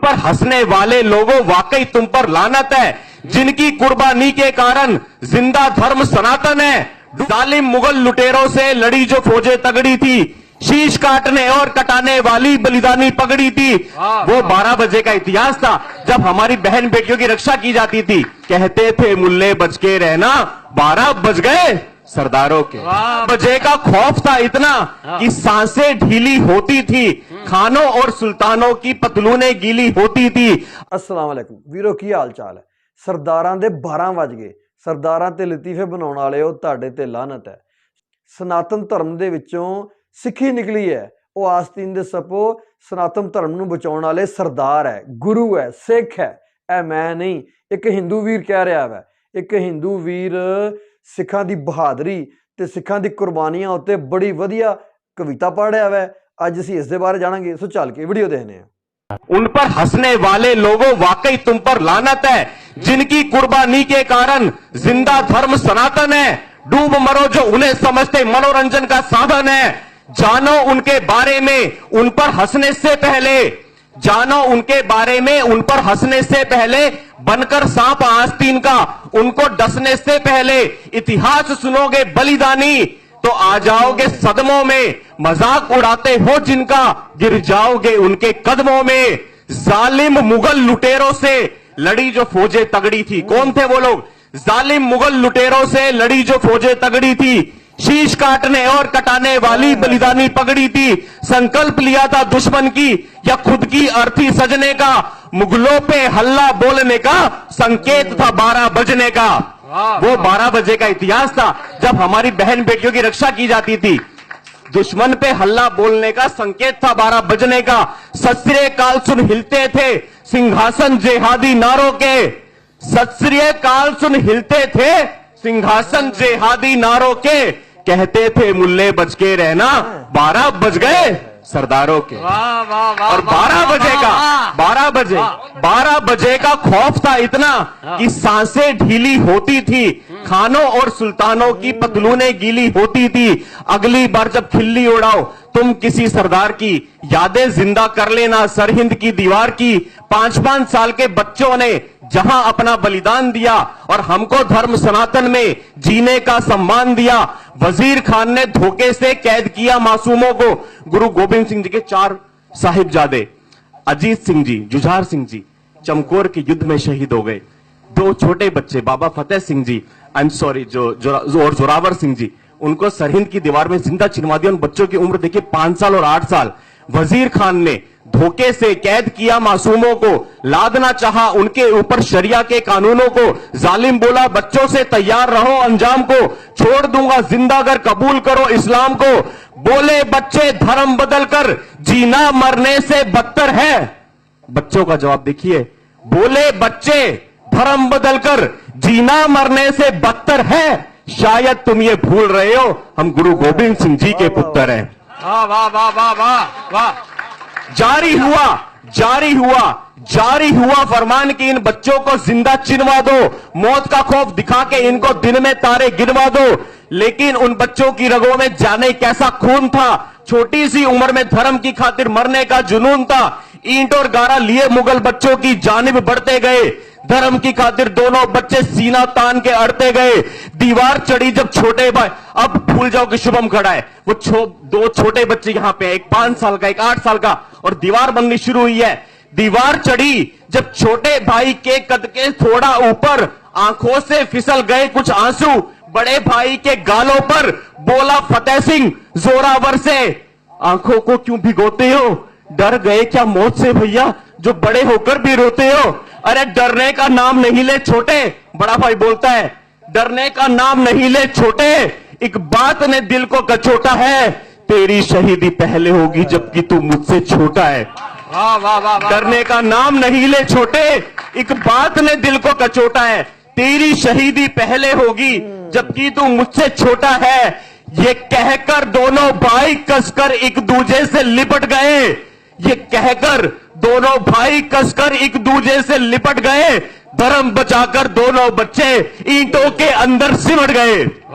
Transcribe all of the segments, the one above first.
पर हंसने वाले लोगों वाकई तुम पर लानत है, जिनकी कुर्बानी के कारण जिंदा धर्म सनातन है। जालिम मुगल लुटेरों से लड़ी जो फौजें तगड़ी थी, शीश काटने और कटाने वाली बलिदानी पगड़ी थी। वो 12 बजे का इतिहास था जब हमारी बहन बेटियों की रक्षा की जाती थी। कहते थे मुल्ले बच के रहना, 12 बज गए सरदारों के। बजे का खौफ था इतना कि सांसें ढीली होती थी, खानों और सुल्तानों की पतलूनें गीली होती थी। अस्सलाम वालेकुम वीरो, की हाल चाल है। सरदारां दे 12 वज गए, सरदारां ते लतीफे बनाउण वालिओ तुहाडे ते लानत है। सनातन धर्म दे विचों सिੱਖੀ निकली है, वो आस्तीन दे सपो सनातन धर्म नूं बचाउण वाले सरदार है, गुरु है, सिख है। ऐ मैं नहीं, एक हिंदू वीर कह रहा है। एक हिंदू वीर सिखां दी बहादरी ते सिखां दी कुर्बानियां उत्ते बड़ी वधिया कविता पढ़ रहा है। अज असीं इस दे बारे जाणांगे, सो चल के वीडियो देखने हैं। उन पर हंसने वाले लोगों वाकई तुम पर लानत है, जिनकी कुर्बानी के कारण जिंदा धर्म सनातन है। डूब मरो जो उन्हें समझते मनोरंजन का साधन है। जानो उनके बारे में उन पर हंसने से पहले, जानो उनके बारे में उन पर हंसने से पहले, बनकर सांप आस्तीन का उनको डसने से पहले। इतिहास सुनोगे बलिदानी तो आ जाओगे सदमों में, मजाक उड़ाते हो जिनका गिर जाओगे उनके कदमों में। जालिम मुगल लुटेरों से लड़ी जो फौजें तगड़ी थी, कौन थे वो लोग? जालिम मुगल लुटेरों से लड़ी जो फौजें तगड़ी थी, शीश काटने और कटाने वाली बलिदानी पगड़ी थी। संकल्प लिया था दुश्मन की या खुद की अर्थी सजने का, मुगलों पे हल्ला बोलने का संकेत था 12 बजने का। वो 12 बजे का इतिहास था जब हमारी बहन बेटियों की रक्षा की जाती थी। दुश्मन पे हल्ला बोलने का संकेत था 12 बजने का। सत श्री अकाल सुन हिलते थे सिंहासन जेहादी नारों के, सत श्री अकाल सुन हिलते थे सिंहासन जेहादी नारों के। कहते थे मुल्ले बच के रहना, 12 बज गए सरदारों के। और 12 बजे का खौफ था इतना कि सांसें ढीली होती थी, खानों और सुल्तानों की पतलूनें गीली होती थी। अगली बार जब खिल्ली उड़ाओ तुम किसी सरदार की, यादें जिंदा कर लेना सरहिंद की दीवार की। 5-5 साल के बच्चों ने जहां अपना बलिदान दिया और हमको धर्म सनातन में जीने का सम्मान दिया। वजीर खान ने धोखे से कैद किया मासूमों को। गुरु गोबिंद सिंह जी के 4 साहिबजादे अजीत सिंह जी, जुझार सिंह जी चमकौर के युद्ध में शहीद हो गए। 2 छोटे बच्चे बाबा Fateh Singh ji, I am sorry, और जोरावर सिंह जी, उनको सरहिंद की दीवार में जिंदा चिनवा दिया। उन बच्चों की उम्र देखिए 5 साल और 8 साल। वजीर खान ने धोखे से कैद किया मासूमों को, लादना चाहा उनके ऊपर शरिया के कानूनों को। जालिम बोला बच्चों से तैयार रहो अंजाम को, छोड़ दूंगा जिंदा अगर कबूल करो इस्लाम को। बोले बच्चे धर्म बदलकर जीना मरने से बदतर है। बच्चों का जवाब देखिए, बोले बच्चे धर्म बदलकर जीना मरने से बदतर है। शायद तुम ये भूल रहे हो हम गुरु गोबिंद सिंह जी के पुत्र हैं। वाह वाह वाह वाह वाह वाह। जारी हुआ फरमान कि इन बच्चों को जिंदा चिनवा दो, मौत का खौफ दिखा के इनको दिन में तारे गिनवा दो। लेकिन उन बच्चों की रगों में जाने कैसा खून था, छोटी सी उम्र में धर्म की खातिर मरने का जुनून था। ईंट और गारा लिए मुगल बच्चों की जानिब बढ़ते गए, धर्म की खातिर दोनों बच्चे सीना तान के अड़ते गए। दीवार चढ़ी जब छोटे भाई, अब भूल जाओ कि शुभम खड़ा है, वो 2 छोटे बच्चे यहां पे, एक 5 साल का, एक 8 साल का, और दीवार बननी शुरू हुई है। दीवार चढ़ी जब छोटे भाई के कद के थोड़ा ऊपर, आंखों से फिसल गए कुछ आंसू बड़े भाई के गालों पर। बोला फतेह सिंह जोरावर से, आंखों को क्यों भिगोते हो, डर गए क्या मौत से भैया जो बड़े होकर भी रोते हो। अरे डरने का नाम नहीं ले छोटे, बड़ा भाई बोलता है, डरने का नाम नहीं ले छोटे, एक बात ने दिल को कचोटा है, तेरी शहीदी पहले होगी जबकि तू मुझसे छोटा है। वाह वाह वाह। डरने का नाम नहीं ले छोटे, एक बात ने दिल को कचोटा है, तेरी शहीदी पहले होगी जबकि तू मुझसे छोटा है। ये कहकर दोनों भाई कसकर एक दूजे से लिपट गए, ये कहकर दोनों भाई कसकर एक दूजे से लिपट गए। धर्म बचाकर दोनों बच्चे ईंटों के अंदर सिमट गए।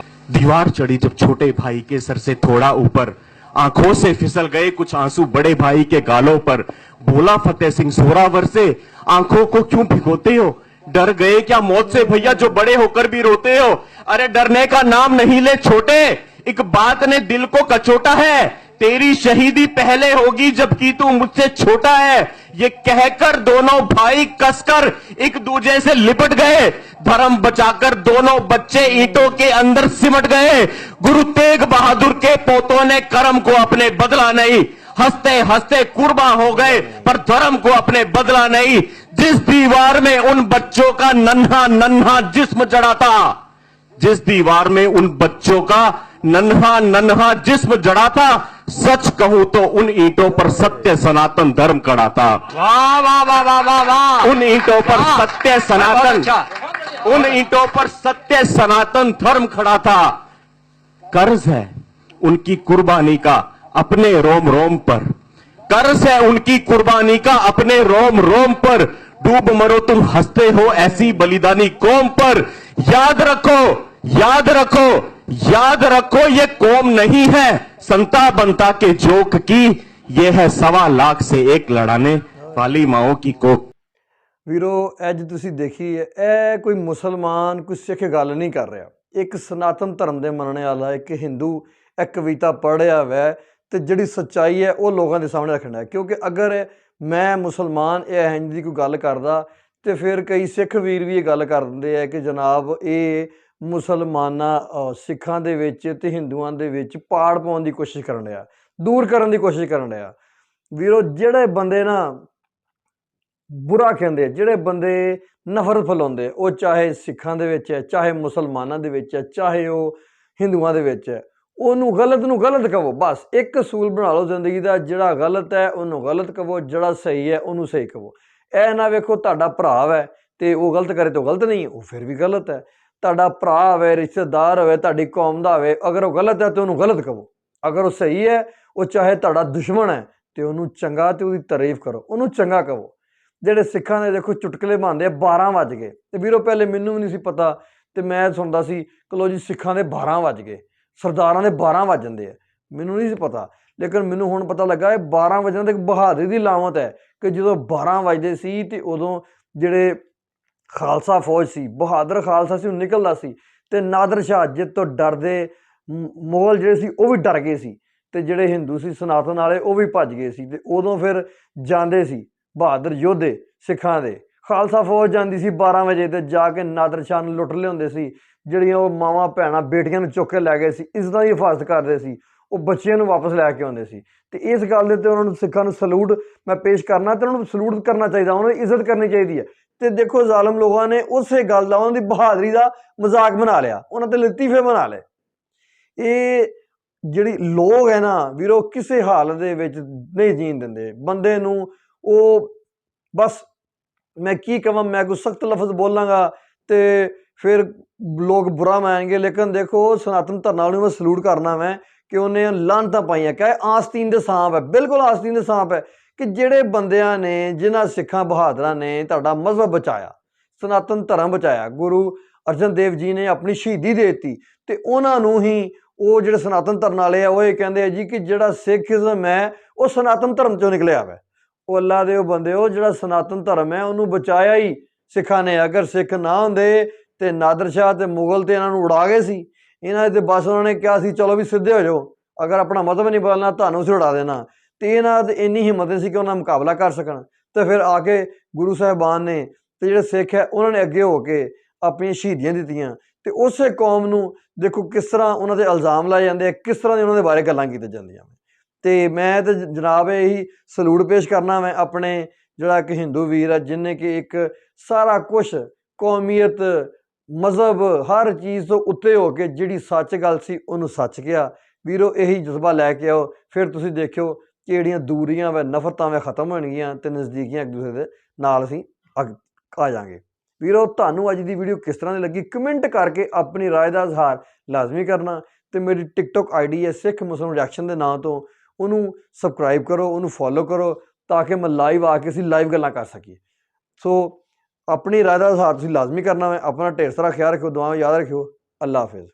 दीवार चढ़ी जब छोटे भाई के सर से थोड़ा ऊपर, आंखों से फिसल गए कुछ आंसू बड़े भाई के गालों पर। बोला फतेह सिंह जोरावर से, आंखों को क्यों भिगोते हो? डर गए क्या मौत से भैया जो बड़े होकर भी रोते हो? अरे डरने का नाम नहीं ले छोटे, एक बात ने दिल को कचोटा है, तेरी शहीदी पहले होगी जबकि तू मुझसे छोटा है। ये कहकर दोनों भाई कसकर एक दूजे से लिपट गए, धर्म बचाकर दोनों बच्चे ईंटों के अंदर सिमट गए। गुरु तेग बहादुर के पोतों ने कर्म को अपने बदला नहीं, हंसते हंसते कुर्बान हो गए पर धर्म को अपने बदला नहीं। जिस दीवार में उन बच्चों का नन्हा नन्हा जिस्म जड़ा था, जिस दीवार में उन बच्चों का नन्हा नन्हा जिस्म जड़ा था, सच कहूं तो उन ईंटों पर सत्य सनातन धर्म खड़ा था। वाह वाह वाह वाह वाह वाह। उन ईंटों पर वाह, सत्य बहुत सनातन, अच्छा। उन ईंटों पर सत्य सनातन धर्म खड़ा था। कर्ज है उनकी कुर्बानी का अपने रोम रोम पर, कर्ज है उनकी कुर्बानी का अपने रोम रोम पर। डूब मरो तुम हंसते हो ऐसी बलिदानी कौम पर। याद रखो, याद रखो, याद रखो, ये कौम नहीं है संता बनता के जोक की, ये है 1.25 लाख से एक लड़ाने वाली माओ की कोक। ਵੀਰੋ ਅੱਜ ਤੁਸੀਂ ਦੇਖੀ ਹੈ, ਇਹ ਕੋਈ ਮੁਸਲਮਾਨ ਕੋਈ ਸਿੱਖ ਗੱਲ ਨਹੀਂ ਕਰ ਰਿਹਾ। ਇੱਕ ਸਨਾਤਨ ਧਰਮ ਦੇ ਮੰਨਣ ਵਾਲਾ ਇੱਕ ਹਿੰਦੂ ਇਹ ਕਵਿਤਾ ਪੜ੍ਹ ਰਿਹਾ ਵੈ ਤੇ ਜਿਹੜੀ ਸੱਚਾਈ ਹੈ ਉਹ ਲੋਕਾਂ ਦੇ ਸਾਹਮਣੇ ਰੱਖਣਾ ਹੈ। ਕਿਉਂਕਿ ਅਗਰ ਮੈਂ ਮੁਸਲਮਾਨ ਇਹ ਇੰਝ ਦੀ ਕੋਈ ਗੱਲ ਕਰਦਾ ਤੇ ਫਿਰ ਕਈ ਸਿੱਖ ਵੀਰ ਵੀ ਇਹ ਗੱਲ ਕਰ ਦਿੰਦੇ ਆ ਕਿ ਜਨਾਬ ਇਹ ਮੁਸਲਮਾਨਾਂ ਸਿੱਖਾਂ ਦੇ ਵਿੱਚ ਤੇ ਹਿੰਦੂਆਂ ਦੇ ਵਿੱਚ ਪਾੜ ਪਾਉਣ ਦੀ ਕੋਸ਼ਿਸ਼ ਕਰਨ ਰਿਹਾ, ਦੂਰ ਕਰਨ ਦੀ ਕੋਸ਼ਿਸ਼ ਕਰਨ ਰਿਹਾ। ਵੀਰੋ ਜਿਹੜੇ ਬੰਦੇ ਨਾ ਬੁਰਾ ਕਹਿੰਦੇ, ਜਿਹੜੇ ਬੰਦੇ ਨਫ਼ਰਤ ਫੈਲਾਉਂਦੇ, ਉਹ ਚਾਹੇ ਸਿੱਖਾਂ ਦੇ ਵਿੱਚ ਹੈ, ਚਾਹੇ ਮੁਸਲਮਾਨਾਂ ਦੇ ਵਿੱਚ ਹੈ, ਚਾਹੇ ਉਹ ਹਿੰਦੂਆਂ ਦੇ ਵਿੱਚ ਹੈ, ਉਹਨੂੰ ਗਲਤ ਨੂੰ ਗਲਤ ਕਹੋ। ਬਸ ਇੱਕ ਅਸੂਲ ਬਣਾ ਲਓ ਜ਼ਿੰਦਗੀ ਦਾ, ਜਿਹੜਾ ਗਲਤ ਹੈ ਉਹਨੂੰ ਗਲਤ ਕਹੋ, ਜਿਹੜਾ ਸਹੀ ਹੈ ਉਹਨੂੰ ਸਹੀ ਕਹੋ। ਇਹ ਨਾ ਵੇਖੋ ਤੁਹਾਡਾ ਭਰਾ ਹੈ ਤੇ ਉਹ ਗਲਤ ਕਰੇ ਤਾਂ ਗਲਤ ਨਹੀਂ, ਉਹ ਫਿਰ ਵੀ ਗਲਤ ਹੈ। ਤੁਹਾਡਾ ਭਰਾ ਹੋਵੇ, ਰਿਸ਼ਤੇਦਾਰ ਹੋਵੇ, ਤੁਹਾਡੀ ਕੌਮ ਦਾ ਹੋਵੇ, ਅਗਰ ਉਹ ਗਲਤ ਹੈ ਤਾਂ ਉਹਨੂੰ ਗਲਤ ਕਹੋ। ਅਗਰ ਉਹ ਸਹੀ ਹੈ, ਉਹ ਚਾਹੇ ਤੁਹਾਡਾ ਦੁਸ਼ਮਣ ਹੈ ਤੇ ਉਹਨੂੰ ਚੰਗਾ ਤੇ ਉਹਦੀ ਤਾਰੀਫ ਕਰੋ, ਉਹਨੂੰ ਚੰਗਾ ਕਹੋ। ਜਿਹੜੇ ਸਿੱਖਾਂ ਦੇ ਦੇਖੋ ਚੁਟਕਲੇ ਬਣਦੇ 12 ਵੱਜ ਗਏ ਤੇ ਵੀਰੋ ਪਹਿਲੇ ਮੈਨੂੰ ਵੀ ਨਹੀਂ ਸੀ ਪਤਾ ਤੇ ਮੈਂ ਸੁਣਦਾ ਸੀ ਕਿ ਲੋ ਜੀ ਸਿੱਖਾਂ ਦੇ 12 ਵੱਜ ਗਏ, ਸਰਦਾਰਾਂ ਦੇ 12 ਵੱਜ ਜਾਂਦੇ ਆ, ਮੈਨੂੰ ਨਹੀਂ ਸੀ ਪਤਾ। ਲੇਕਿਨ ਮੈਨੂੰ ਹੁਣ ਪਤਾ ਲੱਗਾ ਇਹ 12 ਵਜਣ ਤੇ ਇੱਕ ਬਹਾਦਰੀ ਦੀ ਲਾਮਤ ਹੈ ਕਿ ਜਦੋਂ 12 ਵੱਜਦੇ ਸੀ ਤੇ ਉਦੋਂ ਜਿਹੜੇ ਖਾਲਸਾ ਫੌਜ ਸੀ, ਬਹਾਦਰ ਖਾਲਸਾ ਸੀ, ਉਹ ਨਿਕਲਦਾ ਸੀ ਤੇ ਨਾਦਰ ਸ਼ਾਹ ਜਿੱਤ ਤੋਂ ਡਰਦੇ ਮੁਗਲ ਜਿਹੜੇ ਸੀ ਉਹ ਵੀ ਡਰ ਗਏ ਸੀ ਤੇ ਜਿਹੜੇ ਹਿੰਦੂ ਸੀ ਸਨਾਤਨ ਵਾਲੇ ਉਹ ਵੀ ਭੱਜ ਗਏ ਸੀ। ਤੇ ਉਦੋਂ ਫਿਰ ਜਾਂਦੇ ਸੀ ਬਹਾਦਰ ਯੋਧੇ ਸਿੱਖਾਂ ਦੇ, ਖਾਲਸਾ ਫੌਜ ਜਾਂਦੀ ਸੀ 12 ਵਜੇ ਤੇ ਜਾ ਕੇ ਨਾਦਰ ਸ਼ਾਹ ਨੂੰ ਲੁੱਟ ਲਿਆਉਂਦੇ ਸੀ। ਜਿਹੜੀਆਂ ਉਹ ਮਾਵਾਂ ਭੈਣਾਂ ਬੇਟੀਆਂ ਨੂੰ ਚੁੱਕ ਕੇ ਲੈ ਗਏ ਸੀ, ਇੱਜ਼ਤਾਂ ਦੀ ਹਿਫਾਜ਼ਤ ਕਰਦੇ ਸੀ, ਉਹ ਬੱਚਿਆਂ ਨੂੰ ਵਾਪਸ ਲੈ ਕੇ ਆਉਂਦੇ ਸੀ। ਤੇ ਇਸ ਗੱਲ ਦੇ ਤੇ ਉਹਨਾਂ ਨੂੰ ਸਿੱਖਾਂ ਨੂੰ ਸਲੂਟ ਮੈਂ ਪੇਸ਼ ਕਰਨਾ ਤੇ ਉਹਨਾਂ ਨੂੰ ਸਲੂਟ ਕਰਨਾ ਚਾਹੀਦਾ, ਉਹਨਾਂ ਦੀ ਇੱਜ਼ਤ ਕਰਨੀ ਚਾਹੀਦੀ ਹੈ। ਤੇ ਦੇਖੋ ਜ਼ਾਲਮ ਲੋਕਾਂ ਨੇ ਉਸੇ ਗੱਲ ਦਾ, ਉਹਨਾਂ ਦੀ ਬਹਾਦਰੀ ਦਾ ਮਜ਼ਾਕ ਬਣਾ ਲਿਆ, ਉਹਨਾਂ ਤੇ ਲਤੀਫੇ ਬਣਾ ਲਏ। ਇਹ ਜਿਹੜੀ ਲੋਕ ਹੈ ਨਾ ਵੀਰੋ ਕਿਸੇ ਹਾਲਤ ਦੇ ਵਿੱਚ ਨਹੀਂ ਜੀਣ ਦਿੰਦੇ ਬੰਦੇ ਨੂੰ। ਉਹ ਬਸ ਮੈਂ ਕੀ ਕਹਾਂ, ਮੈਂ ਕੋਈ ਸਖਤ ਲਫ਼ਜ਼ ਬੋਲਾਂਗਾ ਤੇ ਫਿਰ ਲੋਕ ਬੁਰਾ ਮੰਨਣਗੇ। ਲੇਕਿਨ ਦੇਖੋ ਸਨਾਤਨ ਧਰਮ ਨੂੰ ਮੈਂ ਸਲੂਟ ਕਰਨਾ ਮੈਂ ਕਿ ਉਹਨੇ ਲਾਹਨਤਾਂ ਪਾਈਆਂ, ਕਹੇ ਆਸਤੀਨ ਦੇ ਸਾਂਪ ਹੈ, ਬਿਲਕੁਲ ਆਸਤੀਨ ਦੇ ਸਾਂਪ ਹੈ ਕਿ ਜਿਹੜੇ ਬੰਦਿਆਂ ਨੇ, ਜਿਨ੍ਹਾਂ ਸਿੱਖਾਂ ਬਹਾਦਰਾਂ ਨੇ ਤੁਹਾਡਾ ਮਜ਼ਹਬ ਬਚਾਇਆ, ਸਨਾਤਨ ਧਰਮ ਬਚਾਇਆ, ਗੁਰੂ ਅਰਜਨ ਦੇਵ ਜੀ ਨੇ ਆਪਣੀ ਸ਼ਹੀਦੀ ਦੇ ਦਿੱਤੀ ਤੇ ਉਹਨਾਂ ਨੂੰ ਹੀ ਉਹ ਜਿਹੜੇ ਸਨਾਤਨ ਧਰਮ ਵਾਲੇ ਆ ਉਹ ਇਹ ਕਹਿੰਦੇ ਆ ਜੀ ਕਿ ਜਿਹੜਾ ਸਿੱਖੀਜ਼ਮ ਹੈ ਉਹ ਸਨਾਤਨ ਧਰਮ ਚੋਂ ਨਿਕਲਿਆ ਵਾ। ਉਹ ਅੱਲਾ ਦੇ ਉਹ ਬੰਦੇ, ਉਹ ਜਿਹੜਾ ਸਨਾਤਨ ਧਰਮ ਹੈ ਉਹਨੂੰ ਬਚਾਇਆ ਹੀ ਸਿੱਖਾਂ ਨੇ। ਅਗਰ ਸਿੱਖ ਨਾ ਹੁੰਦੇ ਤੇ ਨਾਦਰ ਸ਼ਾਹ ਤੇ ਮੁਗਲ ਤੇ ਇਹਨਾਂ ਨੂੰ ਉਡਾ ਗਏ ਸੀ। ਇਹਨਾਂ ਦੇ ਬਸ ਉਹਨਾਂ ਨੇ ਕਿਹਾ ਸੀ ਚਲੋ ਵੀ ਸਿੱਧੇ ਹੋ ਜਾਓ, ਅਗਰ ਆਪਣਾ ਮਤਲਬ ਨਹੀਂ ਬਦਲਣਾ ਤੁਹਾਨੂੰ ਅਸੀਂ ਉਡਾ ਦੇਣਾ। ਤੇ ਇਹਨਾਂ ਦੀ ਇੰਨੀ ਹਿੰਮਤ ਸੀ ਕਿ ਉਹਨਾਂ ਮੁਕਾਬਲਾ ਕਰ ਸਕਣ। ਤੇ ਫਿਰ ਆ ਕੇ ਗੁਰੂ ਸਾਹਿਬਾਨ ਨੇ ਤੇ ਜਿਹੜੇ ਸਿੱਖ ਹੈ ਉਹਨਾਂ ਨੇ ਅੱਗੇ ਹੋ ਕੇ ਆਪਣੀਆਂ ਸ਼ਹੀਦੀਆਂ ਦਿੱਤੀਆਂ। ਤੇ ਉਸੇ ਕੌਮ ਨੂੰ ਦੇਖੋ ਕਿਸ ਤਰ੍ਹਾਂ ਉਹਨਾਂ ਦੇ ਇਲਜ਼ਾਮ ਲਾਏ ਜਾਂਦੇ ਆ, ਕਿਸ ਤਰ੍ਹਾਂ ਦੀ ਉਹਨਾਂ ਦੇ ਬਾਰੇ ਗੱਲਾਂ ਕੀਤੀਆਂ ਜਾਂਦੀਆਂ। ਤੇ ਮੈਂ ਤਾਂ ਜਨਾਬ ਇਹੀ ਸਲੂਟ ਪੇਸ਼ ਕਰਨਾ ਮੈਂ ਆਪਣੇ ਜਿਹੜਾ ਇੱਕ ਹਿੰਦੂ ਵੀਰ ਹੈ ਜਿਹਨੇ ਕਿ ਇੱਕ ਸਾਰਾ ਕੁਛ ਕੌਮੀਅਤ, ਮਜ਼ਹਬ, ਹਰ ਚੀਜ਼ ਤੋਂ ਉੱਤੇ ਹੋ ਕੇ ਜਿਹੜੀ ਸੱਚ ਗੱਲ ਸੀ ਉਹਨੂੰ ਸੱਚ ਕਿਹਾ। ਵੀਰੋ ਇਹੀ ਜਜ਼ਬਾ ਲੈ ਕੇ ਆਓ, ਫਿਰ ਤੁਸੀਂ ਦੇਖਿਓ ਕਿ ਜਿਹੜੀਆਂ ਦੂਰੀਆਂ ਵਾ, ਨਫ਼ਰਤਾਂ ਵਾ ਖਤਮ ਹੋਣਗੀਆਂ ਤੇ ਨਜ਼ਦੀਕੀਆਂ ਇੱਕ ਦੂਸਰੇ ਦੇ ਨਾਲ ਅਸੀਂ ਆ ਜਾਵਾਂਗੇ। ਵੀਰੋ ਤੁਹਾਨੂੰ ਅੱਜ ਦੀ ਵੀਡੀਓ ਕਿਸ ਤਰ੍ਹਾਂ ਦੀ ਲੱਗੀ ਕਮੈਂਟ ਕਰਕੇ ਆਪਣੀ ਰਾਏ ਦਾ ਇਜ਼ਹਾਰ ਲਾਜ਼ਮੀ ਕਰਨਾ। ਤੇ ਮੇਰੀ ਟਿਕਟੋਕ ਆਈਡੀ ਹੈ ਸਿੱਖ ਮੁਸਲਿਮ ਰਿਐਕਸ਼ਨ ਦੇ ਨਾਂ ਤੋਂ, ਉਹਨੂੰ ਸਬਸਕ੍ਰਾਈਬ ਕਰੋ, ਉਹਨੂੰ ਫੋਲੋ ਕਰੋ ਤਾਂ ਕਿ ਮੈਂ ਲਾਈਵ ਆ ਕੇ ਅਸੀਂ ਲਾਈਵ ਗੱਲਾਂ ਕਰ ਸਕੀਏ। ਸੋ ਆਪਣੀ ਰਾਏ ਦਾ ਇਜ਼ਹਾਰ ਤੁਸੀਂ ਲਾਜ਼ਮੀ ਕਰਨਾ ਹੈ। ਆਪਣਾ ਢੇਰ ਸਾਰਾ ਖਿਆਲ ਰੱਖਿਓ, ਦੁਆਵਾਂ ਯਾਦ ਰੱਖਿਓ। ਅੱਲਾ ਹਾਫਿਜ਼।